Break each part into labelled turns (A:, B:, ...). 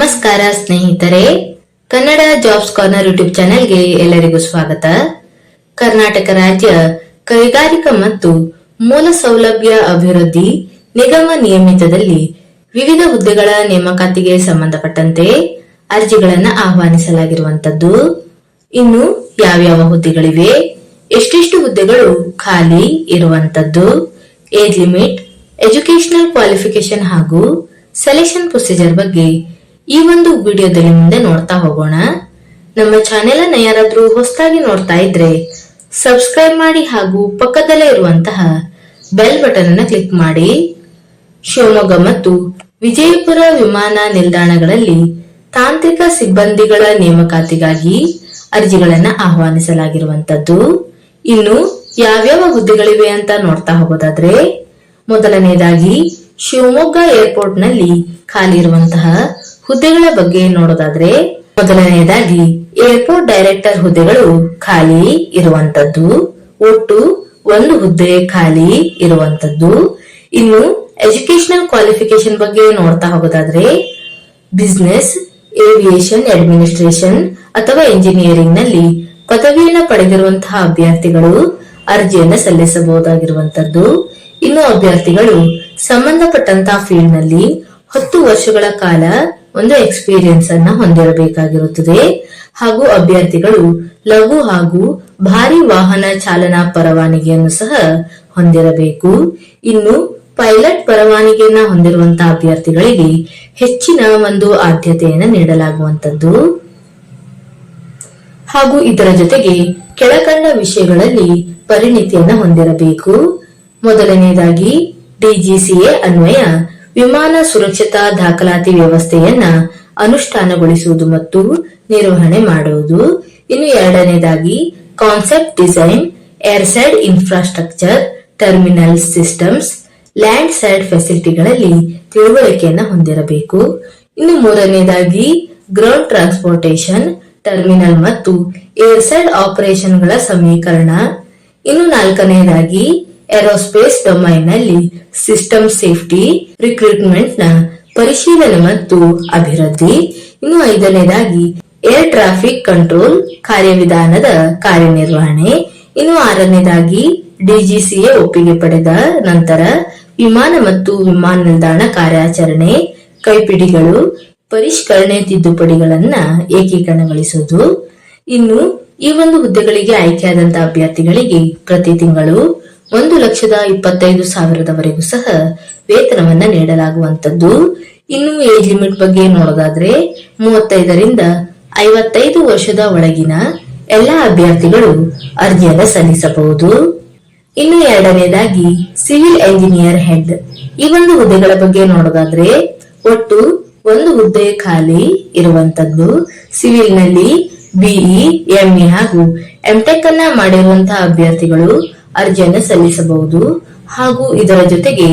A: ನಮಸ್ಕಾರ ಸ್ನೇಹಿತರೆ, Kannada jobs corner YouTube ಚಾನೆಲ್ಗೆ ಎಲ್ಲರಿಗೂ ಸ್ವಾಗತ. ಕರ್ನಾಟಕ ರಾಜ್ಯ ಕೈಗಾರಿಕಾ ಮತ್ತು ಮೂಲ ಸೌಲಭ್ಯ ಅಭಿವೃದ್ಧಿ ನಿಗಮ ನಿಯಮಿತದಲ್ಲಿ ವಿವಿಧ ಹುದ್ದೆಗಳ ನೇಮಕಾತಿಗೆ ಸಂಬಂಧಪಟ್ಟಂತೆ ಅರ್ಜಿಗಳನ್ನು ಆಹ್ವಾನಿಸಲಾಗಿರುವಂತದ್ದು. ಇನ್ನು ಯಾವ್ಯಾವ ಹುದ್ದೆಗಳಿವೆ, ಎಷ್ಟೆಷ್ಟು ಹುದ್ದೆಗಳು ಖಾಲಿ ಇರುವಂತದ್ದು, ಏಜ್ ಲಿಮಿಟ್, ಎಜುಕೇಶನಲ್ ಕ್ವಾಲಿಫಿಕೇಶನ್ ಹಾಗೂ ಸೆಲೆಕ್ಷನ್ ಪ್ರೊಸೀಜರ್ ಬಗ್ಗೆ ಈ ಒಂದು ವಿಡಿಯೋದಲ್ಲಿ ಮುಂದೆ ನೋಡ್ತಾ ಹೋಗೋಣ. ನಮ್ಮ ಚಾನೆಲ್ ಅನ್ನ ಯಾರಾದ್ರೂ ಹೊಸದಾಗಿ ನೋಡ್ತಾ ಇದ್ರೆ ಸಬ್ಸ್ಕ್ರೈಬ್ ಮಾಡಿ ಹಾಗೂ ಪಕ್ಕದಲ್ಲೇ ಇರುವಂತಹ ಬೆಲ್ ಬಟನ್ ಅನ್ನು ಕ್ಲಿಕ್ ಮಾಡಿ. ಶಿವಮೊಗ್ಗ ಮತ್ತು ವಿಜಯಪುರ ವಿಮಾನ ನಿಲ್ದಾಣಗಳಲ್ಲಿ ತಾಂತ್ರಿಕ ಸಿಬ್ಬಂದಿಗಳ ನೇಮಕಾತಿಗಾಗಿ ಅರ್ಜಿಗಳನ್ನ ಆಹ್ವಾನಿಸಲಾಗಿರುವಂತದ್ದು. ಇನ್ನು ಯಾವ್ಯಾವ ಹುದ್ದೆಗಳಿವೆ ಅಂತ ನೋಡ್ತಾ ಹೋಗೋದಾದ್ರೆ, ಮೊದಲನೇದಾಗಿ ಶಿವಮೊಗ್ಗ ಏರ್ಪೋರ್ಟ್ ನಲ್ಲಿ ಖಾಲಿ ಇರುವಂತಹ ಹುದ್ದೆಗಳ ಬಗ್ಗೆ ನೋಡೋದಾದ್ರೆ, ಮೊದಲನೆಯದಾಗಿ ಏರ್ಪೋರ್ಟ್ ಡೈರೆಕ್ಟರ್ ಹುದ್ದೆಗಳು ಖಾಲಿ ಇರುವಂತದ್ದು. ಒಟ್ಟು ಒಂದು ಹುದ್ದೆ ಖಾಲಿ ಇರುವಂತದ್ದು. ಇನ್ನು ಎಜುಕೇಶನಲ್ ಕ್ವಾಲಿಫಿಕೇಶನ್ ಬಗ್ಗೆ ನೋಡ್ತಾ ಹೋಗೋದಾದ್ರೆ, ಬಿಸಿನೆಸ್, ಏವಿಯೇಷನ್ ಅಡ್ಮಿನಿಸ್ಟ್ರೇಷನ್ ಅಥವಾ ಇಂಜಿನಿಯರಿಂಗ್ ನಲ್ಲಿ ಪದವಿಯನ್ನು ಪಡೆದಿರುವಂತಹ ಅಭ್ಯರ್ಥಿಗಳು ಅರ್ಜಿಯನ್ನು ಸಲ್ಲಿಸಬಹುದಾಗಿರುವಂತದ್ದು. ಇನ್ನು ಅಭ್ಯರ್ಥಿಗಳು ಸಂಬಂಧಪಟ್ಟಂತಹ ಫೀಲ್ಡ್ ನಲ್ಲಿ 10 ವರ್ಷಗಳ ಕಾಲ ಒಂದು ಎಕ್ಸ್ಪೀರಿಯನ್ಸ್ ಅನ್ನ ಹೊಂದಿರಬೇಕಾಗಿರುತ್ತದೆ. ಹಾಗೂ ಅಭ್ಯರ್ಥಿಗಳು ಲಘು ಹಾಗೂ ಭಾರಿ ವಾಹನ ಚಾಲನಾ ಪರವಾನಗಿಯನ್ನು ಸಹ ಹೊಂದಿರಬೇಕು. ಇನ್ನು ಪೈಲಟ್ ಪರವಾನಗಿಯನ್ನ ಹೊಂದಿರುವಂತಹ ಅಭ್ಯರ್ಥಿಗಳಿಗೆ ಹೆಚ್ಚಿನ ಒಂದು ಆದ್ಯತೆಯನ್ನು ನೀಡಲಾಗುವಂತದ್ದು. ಹಾಗೂ ಇದರ ಜೊತೆಗೆ ಕೆಳಕಂಡ ವಿಷಯಗಳಲ್ಲಿ ಪರಿಣಿತಿಯನ್ನ ಹೊಂದಿರಬೇಕು. ಮೊದಲನೆಯದಾಗಿ ಡಿಜಿಸಿಎ ಅನ್ವಯ ವಿಮಾನ ಸುರಕ್ಷತಾ ದಾಖಲಾತಿ ವ್ಯವಸ್ಥೆಯನ್ನ ಅನುಷ್ಠಾನಗೊಳಿಸುವುದು ಮತ್ತು ನಿರ್ವಹಣೆ ಮಾಡುವುದು. ಇನ್ನು ಎರಡನೇದಾಗಿ concept design, air side infrastructure, terminal systems, land side ಫೆಸಿಲಿಟಿಗಳಲ್ಲಿ ತಿಳುವಳಿಕೆಯನ್ನ ಹೊಂದಿರಬೇಕು. ಇನ್ನು ಮೂರನೇದಾಗಿ ಗ್ರೌಂಡ್ ಟ್ರಾನ್ಸ್ಪೋರ್ಟೇಷನ್, ಟರ್ಮಿನಲ್ ಮತ್ತು ಏರ್ ಸೈಡ್ ಆಪರೇಷನ್ಗಳ ಸಮೀಕರಣ. ಇನ್ನು ನಾಲ್ಕನೇದಾಗಿ ಏರೋಸ್ಪೇಸ್ ಡೊಮೈನ್ ನಲ್ಲಿ ಸಿಸ್ಟಮ್ ಸೇಫ್ಟಿ, ರಿಕ್ರೂಟ್ಮೆಂಟ್ ನ ಪರಿಶೀಲನೆ ಮತ್ತು ಅಭಿವೃದ್ಧಿ. ಇನ್ನು ಐದನೇದಾಗಿ ಏರ್ ಟ್ರಾಫಿಕ್ ಕಂಟ್ರೋಲ್ ಕಾರ್ಯವಿಧಾನದ ಕಾರ್ಯನಿರ್ವಹಣೆ. ಇನ್ನು ಆರನೇದಾಗಿ ಡಿಜಿಸಿಎ ಒಪ್ಪಿಗೆ ಪಡೆದ ನಂತರ ವಿಮಾನ ಮತ್ತು ವಿಮಾನ ನಿಲ್ದಾಣ ಕಾರ್ಯಾಚರಣೆ, ಕೈಪಿಡಿಗಳು, ಪರಿಷ್ಕರಣೆ, ತಿದ್ದುಪಡಿಗಳನ್ನ ಏಕೀಕರಣಗೊಳಿಸುವುದು. ಇನ್ನು ಈ ಒಂದು ಹುದ್ದೆಗಳಿಗೆ ಆಯ್ಕೆಯಾದಂತಹ ಅಭ್ಯರ್ಥಿಗಳಿಗೆ ಪ್ರತಿ ತಿಂಗಳು 1,25,000 ಸಹ ವೇತನವನ್ನ ನೀಡಲಾಗುವಂತದ್ದು. ಇನ್ನು ಏಜ್ ಲಿಮಿಟ್ ಬಗ್ಗೆ ನೋಡೋದಾದ್ರೆ, 35 ರಿಂದ 55 ವರ್ಷದ ಒಳಗಿನ ಎಲ್ಲಾ ಅಭ್ಯರ್ಥಿಗಳು ಅರ್ಜಿಯನ್ನು ಸಲ್ಲಿಸಬಹುದು. ಇನ್ನು ಎರಡನೇದಾಗಿ ಸಿವಿಲ್ ಎಂಜಿನಿಯರ್ ಹೆಡ್, ಈ ಒಂದು ಹುದ್ದೆಗಳ ಬಗ್ಗೆ ನೋಡೋದಾದ್ರೆ, ಒಟ್ಟು ಒಂದು ಹುದ್ದೆ ಖಾಲಿ ಇರುವಂತದ್ದು. ಸಿವಿಲ್ ನಲ್ಲಿ ಬಿಇ, ಎಂಇ ಹಾಗೂ ಎಂಟೆಕ್ ಅನ್ನ ಮಾಡಿರುವಂತಹ ಅಭ್ಯರ್ಥಿಗಳು ಅರ್ಜಿಯನ್ನು ಸಲ್ಲಿಸಬಹುದು. ಹಾಗೂ ಇದರ ಜೊತೆಗೆ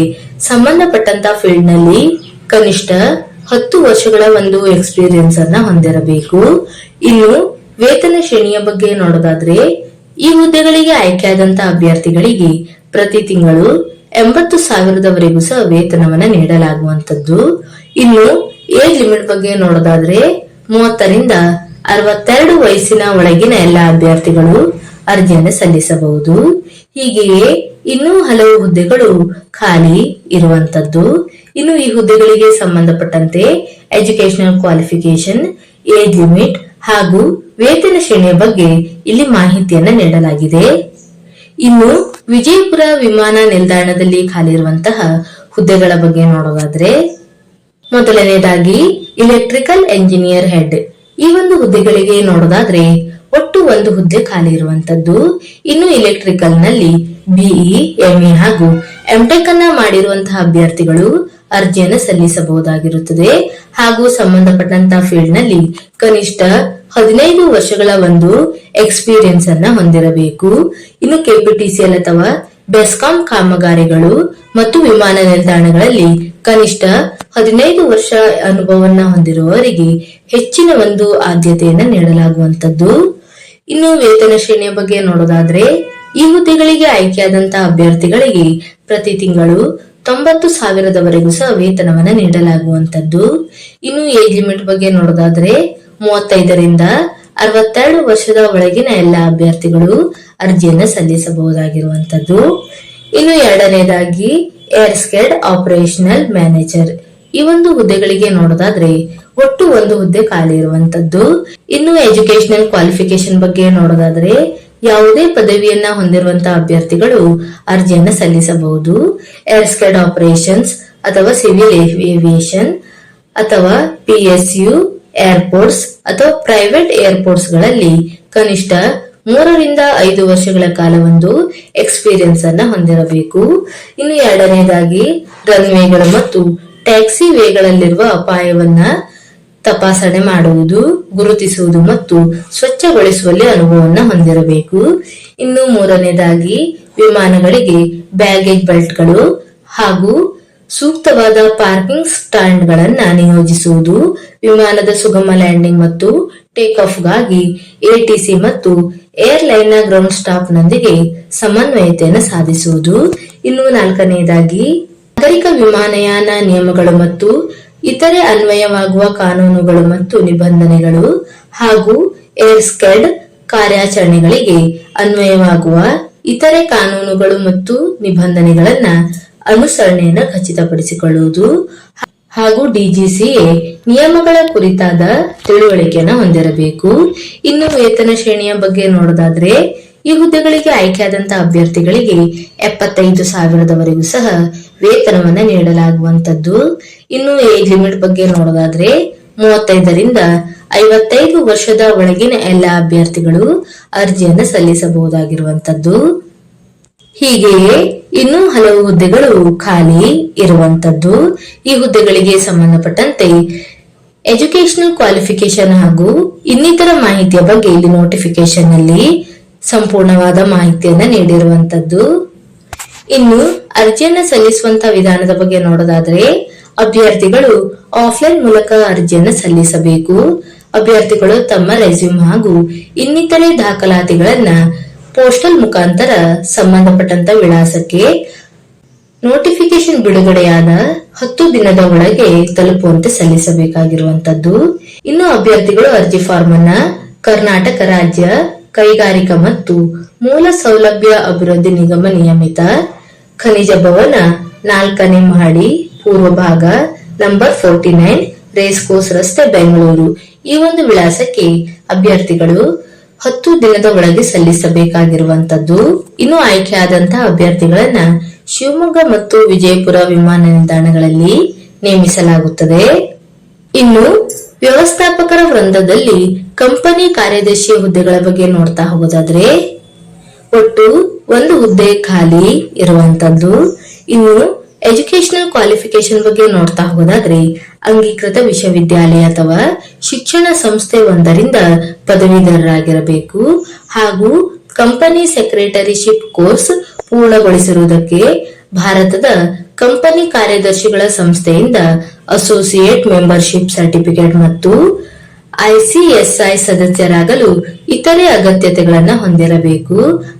A: ಸಂಬಂಧಪಟ್ಟಂತಹ ಫೀಲ್ಡ್ ನಲ್ಲಿ ಕನಿಷ್ಠ 10 ವರ್ಷಗಳ ಒಂದು ಎಕ್ಸ್ಪೀರಿಯನ್ಸ್ ಅನ್ನ ಹೊಂದಿರಬೇಕು. ಇನ್ನು ವೇತನ ಶ್ರೇಣಿಯ ಬಗ್ಗೆ ನೋಡೋದಾದ್ರೆ, ಈ ಹುದ್ದೆಗಳಿಗೆ ಆಯ್ಕೆಯಾದಂತಹ ಅಭ್ಯರ್ಥಿಗಳಿಗೆ ಪ್ರತಿ ತಿಂಗಳು 80,000 ಸಹ ವೇತನವನ್ನ ನೀಡಲಾಗುವಂತದ್ದು. ಇನ್ನು ಏಜ್ ಲಿಮಿಟ್ ಬಗ್ಗೆ ನೋಡೋದಾದ್ರೆ, 30 ರಿಂದ 62 ವಯಸ್ಸಿನ ಒಳಗಿನ ಎಲ್ಲಾ ಅಭ್ಯರ್ಥಿಗಳು ಅರ್ಜಿಯನ್ನು ಸಲ್ಲಿಸಬಹುದು. ಹೀಗೆಯೇ ಇನ್ನೂ ಹಲವು ಹುದ್ದೆಗಳು ಖಾಲಿ ಇರುವಂತದ್ದು. ಇನ್ನು ಈ ಹುದ್ದೆಗಳಿಗೆ ಸಂಬಂಧಪಟ್ಟಂತೆ ಎಜುಕೇಶನಲ್ ಕ್ವಾಲಿಫಿಕೇಶನ್, ಏಜ್ ಲಿಮಿಟ್ ಹಾಗೂ ವೇತನ ಶ್ರೇಣಿಯ ಬಗ್ಗೆ ಇಲ್ಲಿ ಮಾಹಿತಿಯನ್ನ ನೀಡಲಾಗಿದೆ. ಇನ್ನು ವಿಜಯಪುರ ವಿಮಾನ ನಿಲ್ದಾಣದಲ್ಲಿ ಖಾಲಿ ಇರುವಂತಹ ಹುದ್ದೆಗಳ ಬಗ್ಗೆ ನೋಡೋದಾದ್ರೆ, ಮೊದಲನೇದಾಗಿ ಇಲೆಕ್ಟ್ರಿಕಲ್ ಎಂಜಿನಿಯರ್ ಹೆಡ್, ಈ ಒಂದು ಹುದ್ದೆಗಳಿಗೆ ನೋಡೋದಾದ್ರೆ ಒಟ್ಟು ಒಂದು ಹುದ್ದೆ ಖಾಲಿ ಇರುವಂತದ್ದು. ಇನ್ನು ಇಲೆಕ್ಟ್ರಿಕಲ್ ನಲ್ಲಿ ಬಿಇ, ಎಂಇ ಹಾಗೂ ಎಂಟೆಕ್ ಅನ್ನ ಮಾಡಿರುವಂತಹ ಅಭ್ಯರ್ಥಿಗಳು ಅರ್ಜಿಯನ್ನು ಸಲ್ಲಿಸಬಹುದಾಗಿರುತ್ತದೆ. ಹಾಗೂ ಸಂಬಂಧಪಟ್ಟಂತಹ ಫೀಲ್ಡ್ ನಲ್ಲಿ ಕನಿಷ್ಠ 15 ವರ್ಷಗಳ ಒಂದು ಎಕ್ಸ್ಪೀರಿಯನ್ಸ್ ಅನ್ನ ಹೊಂದಿರಬೇಕು. ಇನ್ನು ಕೆಪಿಟಿಸಿಎಲ್ ಅಥವಾ ಬೆಸ್ಕಾಂ ಕಾಮಗಾರಿಗಳು ಮತ್ತು ವಿಮಾನ ನಿಲ್ದಾಣಗಳಲ್ಲಿ ಕನಿಷ್ಠ 15 ವರ್ಷ ಅನುಭವವನ್ನ ಹೊಂದಿರುವವರಿಗೆ ಹೆಚ್ಚಿನ ಒಂದು ಆದ್ಯತೆಯನ್ನ ನೀಡಲಾಗುವಂತದ್ದು. ಇನ್ನು ವೇತನ ಶ್ರೇಣಿಯ ಬಗ್ಗೆ ನೋಡೋದಾದ್ರೆ, ಈ ಹುದ್ದೆಗಳಿಗೆ ಆಯ್ಕೆಯಾದಂತಹ ಅಭ್ಯರ್ಥಿಗಳಿಗೆ ಪ್ರತಿ ತಿಂಗಳು 90,000ದವರೆಗೂ ಸಹ ವೇತನವನ್ನ ನೀಡಲಾಗುವಂತದ್ದು. ಇನ್ನು ಏಜ್ ಲಿಮಿಟ್ ಬಗ್ಗೆ ನೋಡೋದಾದ್ರೆ 35ರಿಂದ 62 ವರ್ಷದ ಒಳಗಿನ ಎಲ್ಲಾ ಅಭ್ಯರ್ಥಿಗಳು ಅರ್ಜಿಯನ್ನ ಸಲ್ಲಿಸಬಹುದಾಗಿರುವಂತದ್ದು. ಇನ್ನು ಎರಡನೇದಾಗಿ ಏರ್ ಸ್ಕೇಡ್ ಆಪರೇಷನಲ್ ಮ್ಯಾನೇಜರ್, ಈ ಒಂದು ಹುದ್ದೆಗಳಿಗೆ ನೋಡೋದಾದ್ರೆ ಒಟ್ಟು ಒಂದು ಹುದ್ದೆ ಖಾಲಿ ಇರುವಂತದ್ದು. ಇನ್ನು ಎಜುಕೇಶನಲ್ ಕ್ವಾಲಿಫಿಕೇಶನ್ ಬಗ್ಗೆ ನೋಡೋದಾದ್ರೆ ಯಾವುದೇ ಪದವಿಯನ್ನ ಹೊಂದಿರುವಂತಹ ಅಭ್ಯರ್ಥಿಗಳು ಅರ್ಜಿಯನ್ನ ಸಲ್ಲಿಸಬಹುದು. ಏರ್ ಸ್ಕೇಡ್ ಆಪರೇಷನ್ಸ್ ಅಥವಾ ಸಿವಿಲ್ ಏವಿಯೇಷನ್ ಅಥವಾ PSU ಏರ್ಪೋರ್ಟ್ಸ್ ಅಥವಾ ಪ್ರೈವೇಟ್ ಏರ್ಪೋರ್ಟ್ಸ್ ಗಳಲ್ಲಿ ಕನಿಷ್ಠ 3ರಿಂದ 5 ವರ್ಷಗಳ ಕಾಲ ಒಂದು ಎಕ್ಸ್ಪೀರಿಯನ್ಸ್ ಅನ್ನ ಹೊಂದಿರಬೇಕು. ಇನ್ನು ಎರಡನೇದಾಗಿ ರನ್ವೇಗಳು ಮತ್ತು ಟ್ಯಾಕ್ಸಿ ವೇಗಳಲ್ಲಿರುವ ಅಪಾಯವನ್ನ ತಪಾಸಣೆ ಮಾಡುವುದು, ಗುರುತಿಸುವುದು ಮತ್ತು ಸ್ವಚ್ಛಗೊಳಿಸುವಲ್ಲಿ ಅನುಭವವನ್ನು ಹೊಂದಿರಬೇಕು. ಇನ್ನು ಮೂರನೇದಾಗಿ ವಿಮಾನಗಳಿಗೆ ಬ್ಯಾಗೇಜ್ ಬೆಲ್ಟ್ಗಳು ಹಾಗೂ ಸೂಕ್ತವಾದ ಪಾರ್ಕಿಂಗ್ ಸ್ಟ್ಯಾಂಡ್ ಗಳನ್ನ ನಿಯೋಜಿಸುವುದು, ವಿಮಾನದ ಸುಗಮ ಲ್ಯಾಂಡಿಂಗ್ ಮತ್ತು ಟೇಕ್ ಆಫ್ ಗಾಗಿ ATC ಮತ್ತು ಏರ್ಲೈನ್ ನ ಗ್ರೌಂಡ್ ಸ್ಟಾಫ್ ನೊಂದಿಗೆ ಸಮನ್ವಯತೆಯನ್ನು ಸಾಧಿಸುವುದು. ಇನ್ನು ನಾಲ್ಕನೇದಾಗಿ ನಾಗರಿಕ ವಿಮಾನಯಾನ ನಿಯಮಗಳು ಮತ್ತು ಇತರೆ ಅನ್ವಯವಾಗುವ ಕಾನೂನುಗಳು ಮತ್ತು ನಿಬಂಧನೆಗಳು ಹಾಗೂ ಏರ್ ಸ್ಕೇಡ್ ಕಾರ್ಯಾಚರಣೆಗಳಿಗೆ ಅನ್ವಯವಾಗುವ ಇತರೆ ಕಾನೂನುಗಳು ಮತ್ತು ನಿಬಂಧನೆಗಳನ್ನ ಅನುಸರಣೆಯನ್ನು ಖಚಿತಪಡಿಸಿಕೊಳ್ಳುವುದು ಹಾಗೂ DGCA ನಿಯಮಗಳ ಕುರಿತಾದ ತಿಳುವಳಿಕೆಯನ್ನು ಹೊಂದಿರಬೇಕು. ಇನ್ನು ವೇತನ ಶ್ರೇಣಿಯ ಬಗ್ಗೆ ನೋಡೋದಾದ್ರೆ ಈ ಹುದ್ದೆಗಳಿಗೆ ಆಯ್ಕೆಯಾದಂತಹ ಅಭ್ಯರ್ಥಿಗಳಿಗೆ 75,000ದವರೆಗೂ ಸಹ ವೇತನವನ್ನ ನೀಡಲಾಗುವಂತದ್ದು. ಇನ್ನು ಏಜ್ ಲಿಮಿಟ್ ಬಗ್ಗೆ ನೋಡೋದಾದ್ರೆ 35ರಿಂದ 55 ವರ್ಷದ ಒಳಗಿನ ಎಲ್ಲಾ ಅಭ್ಯರ್ಥಿಗಳು ಅರ್ಜಿಯನ್ನು ಸಲ್ಲಿಸಬಹುದಾಗಿರುವಂತದ್ದು. ಹೀಗೆಯೇ ಇನ್ನೂ ಹಲವು ಹುದ್ದೆಗಳು ಖಾಲಿ ಇರುವಂತದ್ದು. ಈ ಹುದ್ದೆಗಳಿಗೆ ಸಂಬಂಧಪಟ್ಟಂತೆ ಎಜುಕೇಶನಲ್ ಕ್ವಾಲಿಫಿಕೇಶನ್ ಹಾಗೂ ಇನ್ನಿತರ ಮಾಹಿತಿಯ ಬಗ್ಗೆ ಇಲ್ಲಿ ನೋಟಿಫಿಕೇಶನ್ ನಲ್ಲಿ ಸಂಪೂರ್ಣವಾದ ಮಾಹಿತಿಯನ್ನ ನೀಡಿರುವಂತದ್ದು. ಇನ್ನು ಅರ್ಜಿಯನ್ನ ಸಲ್ಲಿಸುವಂತಹ ವಿಧಾನದ ಬಗ್ಗೆ ನೋಡೋದಾದ್ರೆ ಅಭ್ಯರ್ಥಿಗಳು ಆಫ್ಲೈನ್ ಮೂಲಕ ಅರ್ಜಿಯನ್ನ ಸಲ್ಲಿಸಬೇಕು. ಅಭ್ಯರ್ಥಿಗಳು ತಮ್ಮ ರೆಸ್ಯೂಮ್ ಹಾಗೂ ಇನ್ನಿತರೆ ದಾಖಲಾತಿಗಳನ್ನ ಪೋಸ್ಟಲ್ ಮುಖಾಂತರ ಸಂಬಂಧಪಟ್ಟಂತ ವಿಳಾಸಕ್ಕೆ ನೋಟಿಫಿಕೇಶನ್ ಬಿಡುಗಡೆಯಾದ 10 ದಿನದ ಒಳಗೆ ತಲುಪುವಂತೆ ಸಲ್ಲಿಸಬೇಕಾಗಿರುವಂತದ್ದು. ಇನ್ನು ಅಭ್ಯರ್ಥಿಗಳು ಅರ್ಜಿ ಫಾರ್ಮ್ ಅನ್ನ ಕರ್ನಾಟಕ ರಾಜ್ಯ ಕೈಗಾರಿಕಾ ಮತ್ತು ಮೂಲ ಸೌಲಭ್ಯ ಅಭಿವೃದ್ಧಿ ನಿಗಮ ನಿಯಮಿತ ಖನಿಜ ಭವನ 4ನೇ ಮಹಡಿ ಪೂರ್ವ ಭಾಗ ನಂಬರ್ 49 ರೇಸ್ ಕೋರ್ಸ್ ರಸ್ತೆ ಬೆಂಗಳೂರು ಈ ಒಂದು ವಿಳಾಸಕ್ಕೆ ಅಭ್ಯರ್ಥಿಗಳು 10 ದಿನದ ಒಳಗೆ ಸಲ್ಲಿಸಬೇಕಾಗಿರುವಂತದ್ದು. ಇನ್ನು ಆಯ್ಕೆಯಾದಂತಹ ಅಭ್ಯರ್ಥಿಗಳನ್ನ ಶಿವಮೊಗ್ಗ ಮತ್ತು ವಿಜಯಪುರ ವಿಮಾನ ನಿಲ್ದಾಣಗಳಲ್ಲಿ ನೇಮಿಸಲಾಗುತ್ತದೆ. ಇನ್ನು ವ್ಯವಸ್ಥಾಪಕರ ವೃಂದದಲ್ಲಿ ಕಂಪನಿ ಕಾರ್ಯದರ್ಶಿ ಹುದ್ದೆಗಳ ಬಗ್ಗೆ ನೋಡ್ತಾ ಹೋಗೋದಾದ್ರೆ ಒಟ್ಟು ಒಂದು ಹುದ್ದೆ ಖಾಲಿ ಇರುವಂತದ್ದು. ಇನ್ನು ಎಜುಕೇಶನಲ್ ಕ್ವಾಲಿಫಿಕೇಶನ್ ಬಗ್ಗೆ ನೋಡ್ತಾ ಹೋಗೋದಾದ್ರೆ ಅಂಗೀಕೃತ ವಿಶ್ವವಿದ್ಯಾಲಯ ಅಥವಾ ಶಿಕ್ಷಣ ಸಂಸ್ಥೆ ಒಂದರಿಂದ ಪದವೀಧರರಾಗಿರಬೇಕು ಹಾಗೂ ಕಂಪನಿ ಸೆಕ್ರೆಟರಿಶಿಪ್ ಕೋರ್ಸ್ ಪೂರ್ಣಗೊಳಿಸಿರುವುದಕ್ಕೆ ಭಾರತದ ಕಂಪನಿ ಕಾರ್ಯದರ್ಶಿಗಳ ಸಂಸ್ಥೆಯಿಂದ ಅಸೋಸಿಯೇಟ್ ಮೆಂಬರ್ಶಿಪ್ ಸರ್ಟಿಫಿಕೇಟ್ ಮತ್ತು ICSI ಸದಸ್ಯರಾಗಲು ಇತರೆ ಅಗತ್ಯತೆಗಳನ್ನ ಹೊಂದಿರಬೇಕು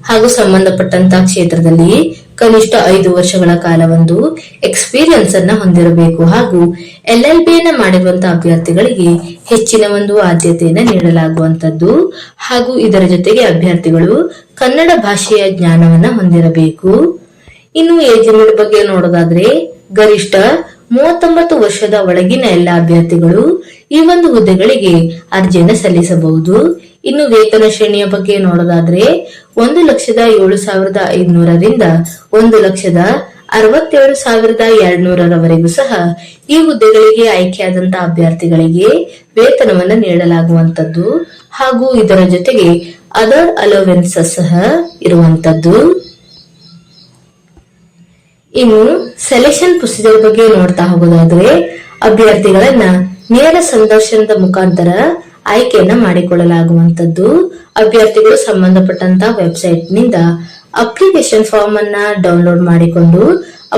A: ಹಾಗೂ ಸಂಬಂಧಪಟ್ಟಂತಹ ಕ್ಷೇತ್ರದಲ್ಲಿ ಕನಿಷ್ಠ 5 ವರ್ಷಗಳ ಕಾಲ ಒಂದು ಎಕ್ಸ್ಪೀರಿಯನ್ಸ್ ಅನ್ನ ಹೊಂದಿರಬೇಕು ಹಾಗೂ LLB ಯನ್ನ ಮಾಡಿರುವಂತಹ ಅಭ್ಯರ್ಥಿಗಳಿಗೆ ಹೆಚ್ಚಿನ ಒಂದು ಆದ್ಯತೆಯನ್ನ ನೀಡಲಾಗುವಂತದ್ದು ಹಾಗೂ ಇದರ ಜೊತೆಗೆ ಅಭ್ಯರ್ಥಿಗಳು ಕನ್ನಡ ಭಾಷೆಯ ಜ್ಞಾನವನ್ನ ಹೊಂದಿರಬೇಕು. ಇನ್ನು ಏಜ್ ಲಿಮಿಟ್ ಬಗ್ಗೆ ನೋಡೋದಾದ್ರೆ ಗರಿಷ್ಠ 39 ವರ್ಷದ ಒಳಗಿನ ಎಲ್ಲ ಅಭ್ಯರ್ಥಿಗಳು ಈ ಒಂದು ಹುದ್ದೆಗಳಿಗೆ ಅರ್ಜಿಯನ್ನು ಸಲ್ಲಿಸಬಹುದು. ಇನ್ನು ವೇತನ ಶ್ರೇಣಿಯ ಬಗ್ಗೆ ನೋಡೋದಾದ್ರೆ 1,07,500ರಿಂದ 1,67,200ರವರೆಗೂ ಸಹ ಈ ಹುದ್ದೆಗಳಿಗೆ ಆಯ್ಕೆಯಾದಂತಹ ಅಭ್ಯರ್ಥಿಗಳಿಗೆ ವೇತನವನ್ನ ನೀಡಲಾಗುವಂತದ್ದು ಹಾಗೂ ಇದರ ಜೊತೆಗೆ ಅದರ್ ಅಲೋವೆನ್ಸಸ್ ಸಹ ಇರುವಂತದ್ದು. ಇನ್ನು ಸೆಲೆಕ್ಷನ್ ಪ್ರೊಸೀಜರ್ ಬಗ್ಗೆ ನೋಡ್ತಾ ಹೋಗೋದಾದ್ರೆ ಅಭ್ಯರ್ಥಿಗಳನ್ನ ನೇರ ಸಂದರ್ಶನದ ಮುಖಾಂತರ ಆಯ್ಕೆಯನ್ನ ಮಾಡಿಕೊಳ್ಳಲಾಗುವಂತದ್ದು. ಅಭ್ಯರ್ಥಿಗಳು ಸಂಬಂಧಪಟ್ಟಂತಹ ವೆಬ್ಸೈಟ್ ನಿಂದ ಅಪ್ಲಿಕೇಶನ್ ಫಾರ್ಮ್ ಅನ್ನ ಡೌನ್ಲೋಡ್ ಮಾಡಿಕೊಂಡು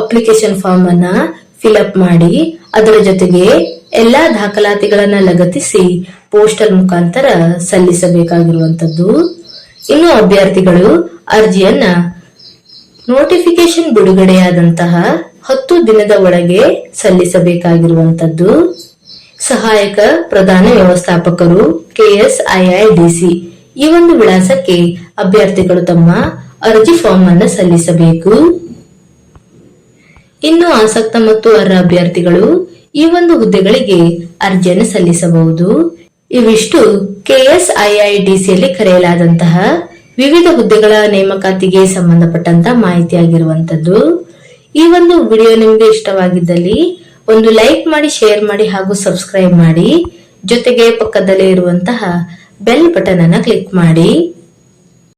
A: ಅಪ್ಲಿಕೇಶನ್ ಫಾರ್ಮ್ ಅನ್ನ ಫಿಲ್ಅಪ್ ಮಾಡಿ ಅದರ ಜೊತೆಗೆ ಎಲ್ಲಾ ದಾಖಲಾತಿಗಳನ್ನ ಲಗತ್ತಿಸಿ ಪೋಸ್ಟಲ್ ಮುಖಾಂತರ ಸಲ್ಲಿಸಬೇಕಾಗಿರುವಂತದ್ದು. ಇನ್ನು ಅಭ್ಯರ್ಥಿಗಳು ಅರ್ಜಿಯನ್ನ ನೋಟಿಫಿಕೇಶನ್ ಬಿಡುಗಡೆಯಾದಂತಹ 10 ದಿನದ ಒಳಗೆ ಸಲ್ಲಿಸಬೇಕಾಗಿರುವಂತದ್ದು. ಸಹಾಯಕ ಪ್ರಧಾನ ವ್ಯವಸ್ಥಾಪಕರು KSIIDC ಈ ಒಂದು ವಿಳಾಸಕ್ಕೆ ಅಭ್ಯರ್ಥಿಗಳು ತಮ್ಮ ಅರ್ಜಿ ಫಾರ್ಮ್ ಅನ್ನು ಸಲ್ಲಿಸಬೇಕು. ಇನ್ನು ಆಸಕ್ತ ಮತ್ತು ಅರ್ಹ ಅಭ್ಯರ್ಥಿಗಳು ಈ ಒಂದು ಹುದ್ದೆಗಳಿಗೆ ಅರ್ಜಿಯನ್ನು ಸಲ್ಲಿಸಬಹುದು. ಇವಿಷ್ಟು KSIIDC ಯಲ್ಲಿ ಕರೆಯಲಾದಂತಹ ವಿವಿಧ ಹುದ್ದೆಗಳ ನೇಮಕಾತಿಗೆ ಸಂಬಂಧಪಟ್ಟಂತ ಮಾಹಿತಿಯಾಗಿರುವಂತದ್ದು. ಈ ಒಂದು ವಿಡಿಯೋ ನಿಮಗೆ ಇಷ್ಟವಾಗಿದ್ದಲ್ಲಿ ಒಂದು ಲೈಕ್ ಮಾಡಿ, ಶೇರ್ ಮಾಡಿ ಹಾಗೂ ಸಬ್ಸ್ಕ್ರೈಬ್ ಮಾಡಿ. ಜೊತೆಗೆ ಪಕ್ಕದಲ್ಲೇ ಇರುವಂತಹ ಬೆಲ್ ಬಟನ್ ಅನ್ನು ಕ್ಲಿಕ್ ಮಾಡಿ.